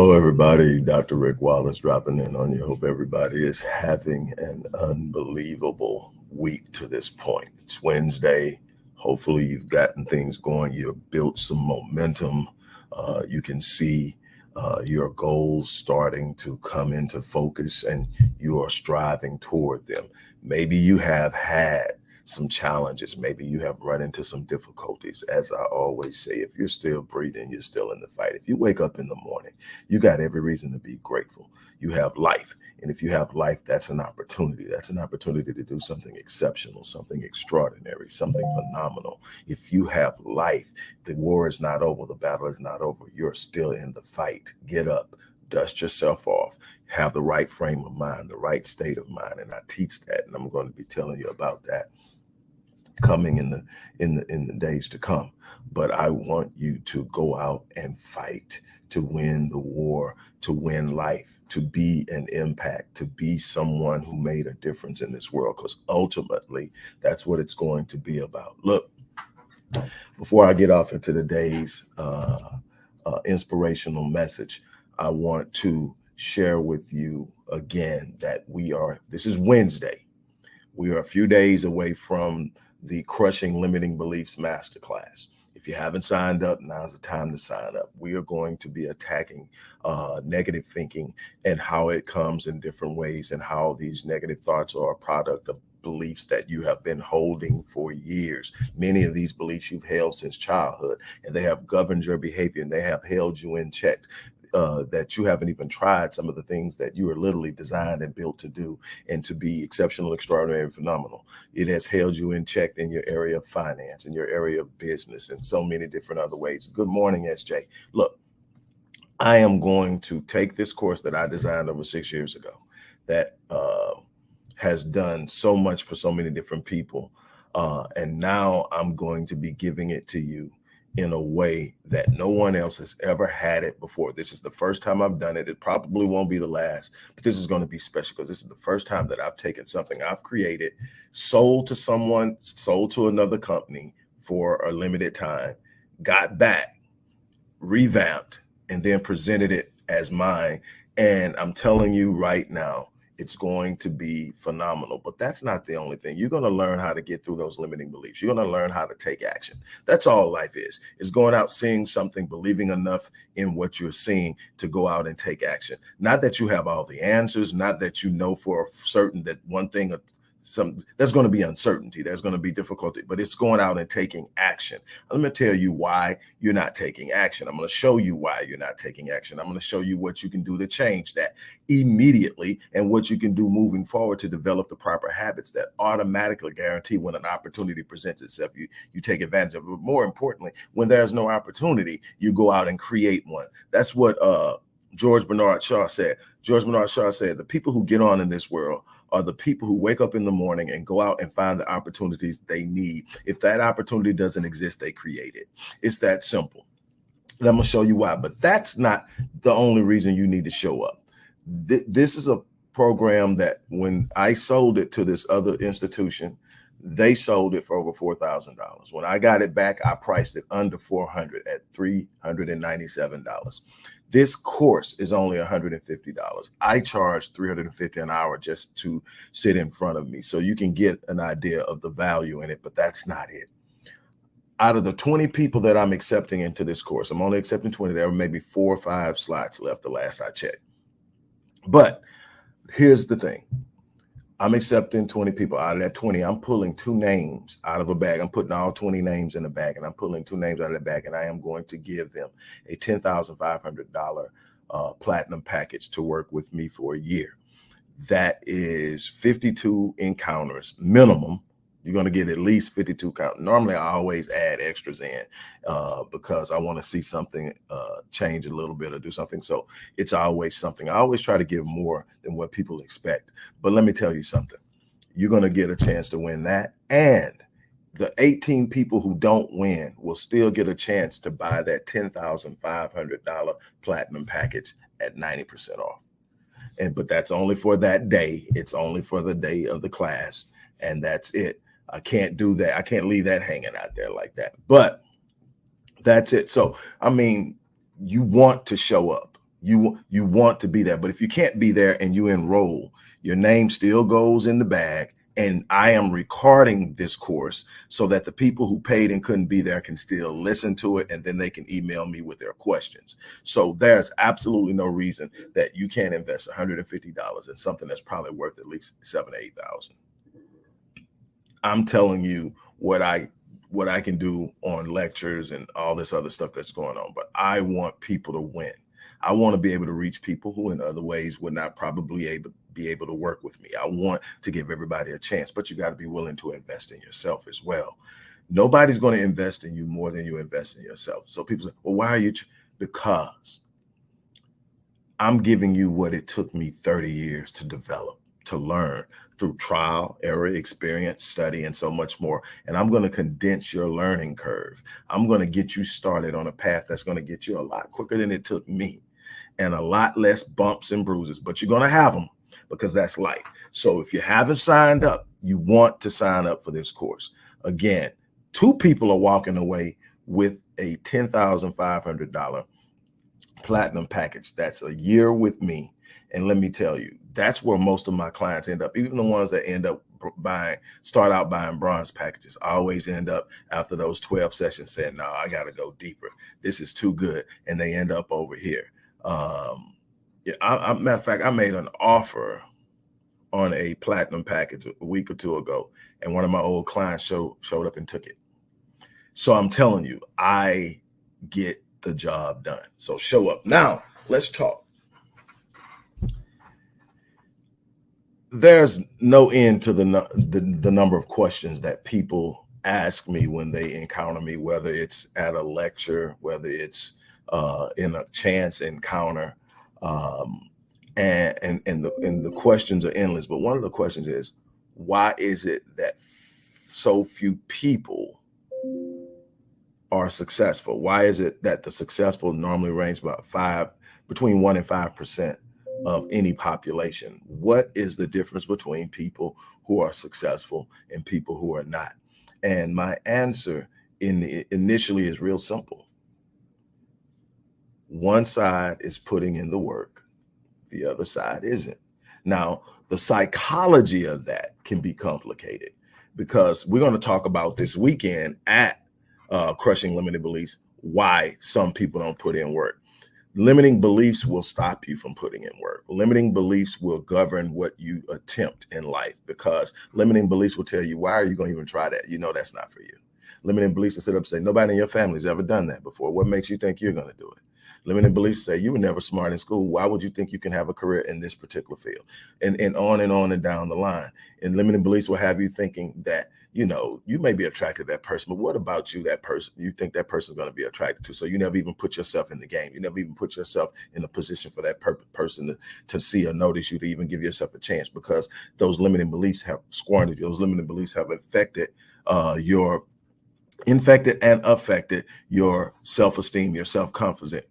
Hello, everybody. Dr. Rick Wallace dropping in on you. Hope everybody is having an unbelievable week to this point. It's Wednesday. Hopefully, you've gotten things going. You've built some momentum. You can see your goals starting to come into focus and you are striving toward them. Maybe you have had some challenges. Maybe you have run into some difficulties. As I always say, if you're still breathing, you're still in the fight. If you wake up in the morning, you got every reason to be grateful. You have life. And if you have life, that's an opportunity. That's an opportunity to do something exceptional, something extraordinary, something phenomenal. If you have life, the war is not over. The battle is not over. You're still in the fight. Get up. Dust yourself off, have the right frame of mind, the right state of mind. And I teach that, and I'm going to be telling you about that coming in the days to come. But I want you to go out and fight to win the war, to win life, to be an impact, to be someone who made a difference in this world, because ultimately that's what it's going to be about. Look, before I get off into the day's inspirational message, I want to share with you again that this is Wednesday. We are a few days away from the Crushing Limiting Beliefs Masterclass. If you haven't signed up, now's the time to sign up. We are going to be attacking negative thinking and how it comes in different ways and how these negative thoughts are a product of beliefs that you have been holding for years. Many of these beliefs you've held since childhood, and they have governed your behavior and they have held you in check. That you haven't even tried some of the things that you are literally designed and built to do and to be exceptional, extraordinary, and phenomenal. It has held you in check in your area of finance, in your area of business, and so many different other ways. Good morning, SJ. Look, I am going to take this course that I designed over 6 years ago that has done so much for so many different people. And now I'm going to be giving it to you in a way that no one else has ever had it before. This is the first time I've done it. It probably won't be the last, but this is going to be special because this is the first time that I've taken something I've created, sold to someone, sold to another company for a limited time, got back, revamped, and then presented it as mine. And I'm telling you right now, it's going to be phenomenal. But that's not the only thing. You're going to learn how to get through those limiting beliefs. You're going to learn how to take action. That's all life is going out, seeing something, believing enough in what you're seeing to go out and take action. Not that you have all the answers, not that you know for certain that one thing there's going to be uncertainty, there's going to be difficulty, but it's going out and taking action. Let me tell you why you're not taking action. I'm going to show you why you're not taking action. I'm going to show you what you can do to change that immediately and what you can do moving forward to develop the proper habits that automatically guarantee when an opportunity presents itself, you take advantage of it. But more importantly, when there's no opportunity, you go out and create one. That's what George Bernard Shaw said. George Bernard Shaw said, the people who get on in this world are the people who wake up in the morning and go out and find the opportunities they need. If that opportunity doesn't exist, they create it. It's that simple. And I'm going to show you why. But that's not the only reason you need to show up. This is a program that when I sold it to this other institution, they sold it for over $4,000. When I got it back, I priced it under $400 at $397. This course is only $150. I charge $350 an hour just to sit in front of me. So you can get an idea of the value in it, but that's not it. Out of the 20 people that I'm accepting into this course, I'm only accepting 20. There were maybe 4 or 5 slots left the last I checked. But here's the thing. I'm accepting 20 people. Out of that 20, I'm pulling 2 names out of a bag. I'm putting all 20 names in a bag, and I'm pulling 2 names out of the bag, and I am going to give them a $10,500 platinum package to work with me for a year. That is 52 encounters minimum. You're going to get at least 52 count. Normally, I always add extras in because I want to see something change a little bit or do something. So it's always something. I always try to give more than what people expect. But let me tell you something. You're going to get a chance to win that. And the 18 people who don't win will still get a chance to buy that $10,500 platinum package at 90% off. But that's only for that day. It's only for the day of the class. And that's it. I can't do that. I can't leave that hanging out there like that. But that's it. So, I mean, you want to show up. You want to be there. But if you can't be there and you enroll, your name still goes in the bag. And I am recording this course so that the people who paid and couldn't be there can still listen to it, and then they can email me with their questions. So there's absolutely no reason that you can't invest $150 in something that's probably worth at least $7,000 to $8,000. I'm telling you what I can do on lectures and all this other stuff that's going on, but I want people to win. I want to be able to reach people who in other ways would not probably be able to work with me. I want to give everybody a chance, but you got to be willing to invest in yourself as well. Nobody's going to invest in you more than you invest in yourself. So people say, well, why are you? Because I'm giving you what it took me 30 years to develop, to learn through trial, error, experience, study, and so much more. And I'm going to condense your learning curve. I'm going to get you started on a path that's going to get you a lot quicker than it took me, and a lot less bumps and bruises, but you're going to have them because that's life. So if you haven't signed up, you want to sign up for this course. Again, 2 people are walking away with a $10,500 platinum package. That's a year with me. And let me tell you, that's where most of my clients end up. Even the ones that end up start out buying bronze packages, I always end up after those 12 sessions saying, no, I got to go deeper. This is too good. And they end up over here. Matter of fact, I made an offer on a platinum package a week or 2 ago, and one of my old clients showed up and took it. So I'm telling you, I get the job done. So show up. Now, let's talk. There's no end to the number of questions that people ask me when they encounter me, whether it's at a lecture, whether it's in a chance encounter, and the questions are endless. But one of the questions is, why is it that so few people are successful? Why is it that the successful normally range about between 1% and 5% of any population? What is the difference between people who are successful and people who are not? And my answer initially is real simple. One side is putting in the work, the other side isn't. Now, the psychology of that can be complicated, because we're going to talk about this weekend at Crushing Limited Beliefs why some people don't put in work. Limiting beliefs will stop you from putting in work. Limiting beliefs will govern what you attempt in life, because limiting beliefs will tell you, why are you going to even try that? You know that's not for you. Limiting beliefs will sit up and say, nobody in your family's ever done that before. What makes you think you're going to do it? Limiting beliefs say, you were never smart in school. Why would you think you can have a career in this particular field? And on and down the line. And limiting beliefs will have you thinking that, you know, you may be attracted to that person, but what about you, that person, you think that person's going to be attracted to? So you never even put yourself in the game. You never even put yourself in a position for that person to see or notice you, to even give yourself a chance, because those limiting beliefs have squandered you. Those limiting beliefs have infected and affected your self-esteem, your self-confidence,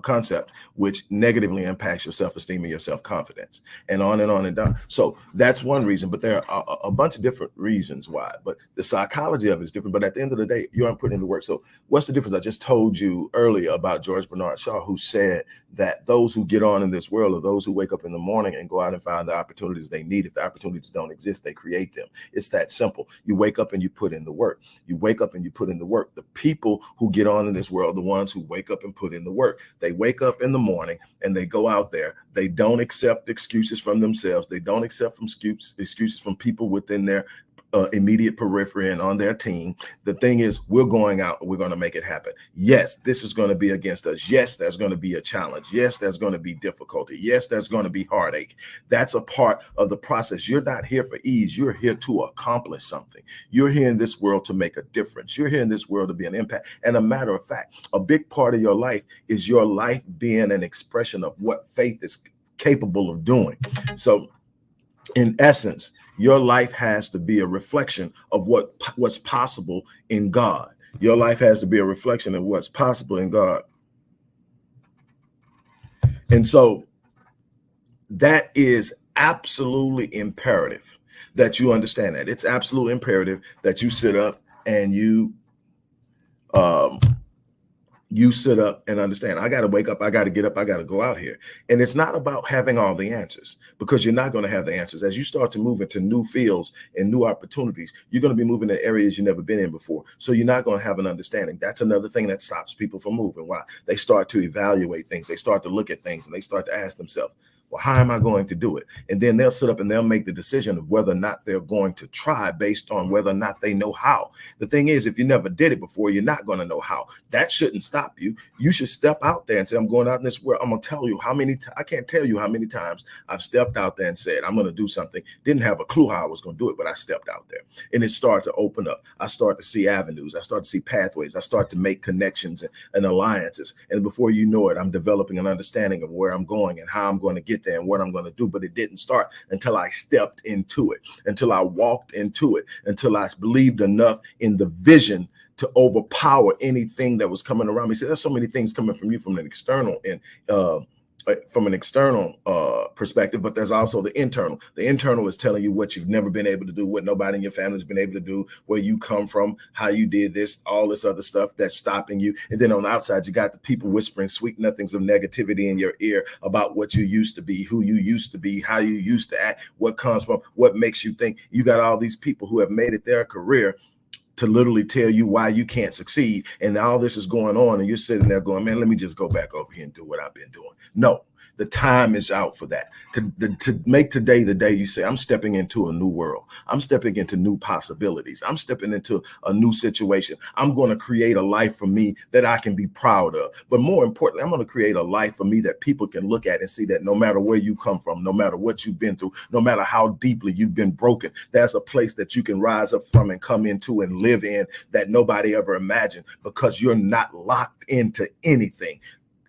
concept, which negatively impacts your self-esteem and your self-confidence, and on and down. So that's one reason, but there are a bunch of different reasons why, but the psychology of it is different. But at the end of the day, you aren't putting in the work. So what's the difference? I just told you earlier about George Bernard Shaw, who said that those who get on in this world are those who wake up in the morning and go out and find the opportunities they need. If the opportunities don't exist, they create them. It's that simple. You wake up and you put in the work. You wake up and you put in the work. The people who get on in this world, the ones who wake up and put in the work, they wake up in the morning and they go out there. They don't accept excuses from themselves. They don't accept excuses from people within their immediate periphery and on their team. The thing is, we're going out, we're going to make it happen. Yes, this is going to be against us. Yes, there's going to be a challenge. Yes, there's going to be difficulty. Yes, there's going to be heartache. That's a part of the process. You're not here for ease. You're here to accomplish something. You're here in this world to make a difference. You're here in this world to be an impact. And a matter of fact, a big part of your life is your life being an expression of what faith is capable of doing. So in essence, your life has to be a reflection of what's possible in God. Your life has to be a reflection of what's possible in God. And so that is absolutely imperative that you understand that. It's absolutely imperative that you sit up and you you sit up and understand, I got to wake up, I got to get up, I got to go out here. And it's not about having all the answers, because you're not going to have the answers. As you start to move into new fields and new opportunities, you're going to be moving to areas you've never been in before. So you're not going to have an understanding. That's another thing that stops people from moving. Why? They start to evaluate things. They start to look at things and they start to ask themselves, well, how am I going to do it? And then they'll sit up and they'll make the decision of whether or not they're going to try based on whether or not they know how. The thing is, if you never did it before, you're not going to know how. That shouldn't stop you. You should step out there and say, I'm going out in this world. I'm going to tell you how many, I can't tell you how many times I've stepped out there and said, I'm going to do something. Didn't have a clue how I was going to do it, but I stepped out there and it started to open up. I started to see avenues. I started to see pathways. I started to make connections and alliances. And before you know it, I'm developing an understanding of where I'm going and how I'm going to get there and what I'm going to do. But it didn't start until I stepped into it, until I walked into it, until I believed enough in the vision to overpower anything that was coming around me. See, there's so many things coming from you from an external and perspective, but there's also the internal. The internal is telling you what you've never been able to do, what nobody in your family has been able to do, where you come from, how you did this, all this other stuff that's stopping you. And then on the outside, you got the people whispering sweet nothings of negativity in your ear about what you used to be, who you used to be, how you used to act, what comes from, what makes you think. You got all these people who have made it their career to literally tell you why you can't succeed. And all this is going on and you're sitting there going, man, let me just go back over here and do what I've been doing. No, the time is out for that. To make today the day you say, I'm stepping into a new world. I'm stepping into new possibilities. I'm stepping into a new situation. I'm going to create a life for me that I can be proud of. But more importantly, I'm going to create a life for me that people can look at and see that no matter where you come from, no matter what you've been through, no matter how deeply you've been broken, there's a place that you can rise up from and come into and live in that nobody ever imagined, because you're not locked into anything.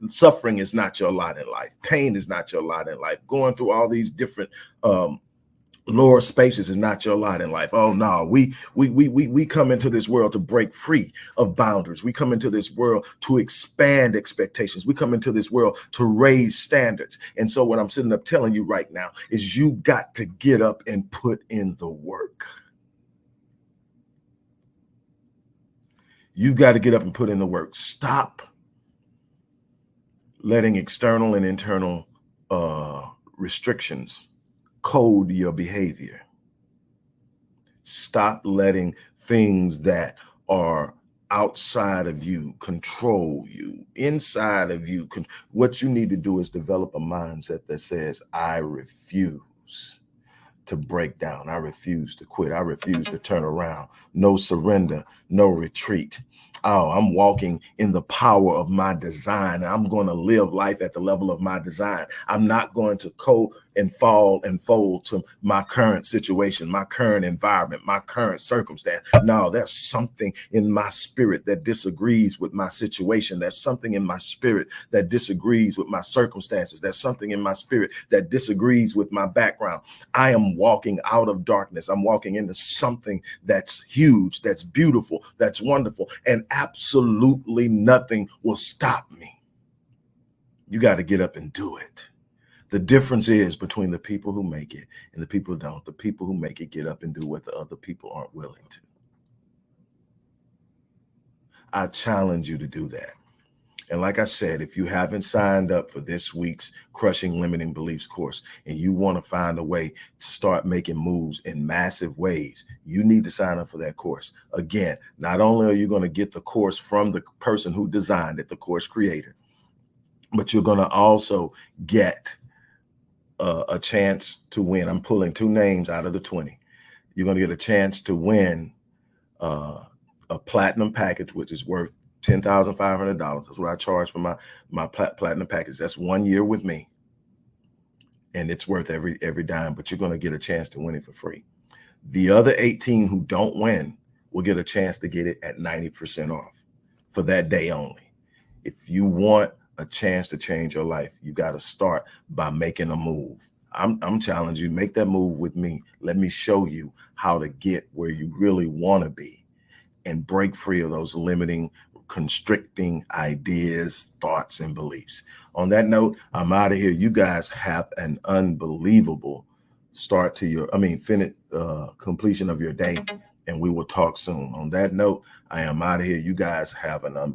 Suffering is not your lot in life. Pain is not your lot in life. Going through all these different lower spaces is not your lot in life. Oh no, we come into this world to break free of boundaries. We come into this world to expand expectations. We come into this world to raise standards. And so what I'm sitting up telling you right now is you got to get up and put in the work. You got to get up and put in the work. Stop letting external and internal restrictions code your behavior. Stop letting things that are outside of you control you. Inside of you, what you need to do is develop a mindset that says, I refuse to break down. I refuse to quit. I refuse to turn around. No surrender, no retreat. Oh, I'm walking in the power of my design. I'm going to live life at the level of my design. I'm not going to and fall and fold to my current situation, my current environment, my current circumstance. No, there's something in my spirit that disagrees with my situation. There's something in my spirit that disagrees with my circumstances. There's something in my spirit that disagrees with my background. I am walking out of darkness. I'm walking into something that's huge, that's beautiful, that's wonderful, and absolutely nothing will stop me. You got to get up and do it. The difference is between the people who make it and the people who don't. The people who make it get up and do what the other people aren't willing to. I challenge you to do that. And like I said, if you haven't signed up for this week's Crushing Limiting Beliefs course and you want to find a way to start making moves in massive ways, you need to sign up for that course. Again, not only are you going to get the course from the person who designed it, the course creator, but you're going to also get a chance to win. I'm pulling 2 names out of the 20. You're going to get a chance to win a platinum package, which is worth $10,500. That's what I charge for my platinum package. That's 1 year with me, and it's worth every dime. But you're going to get a chance to win it for free. The other 18 who don't win will get a chance to get it at 90% off for that day only. If you want a chance to change your life, you got to start by making a move. I'm challenging you, make that move with me. Let me show you how to get where you really want to be and break free of those limiting, constricting ideas, thoughts, and beliefs. On that note, I'm out of here. You guys have an unbelievable start to your, completion of your day, and we will talk soon. On that note, I am out of here. You guys have an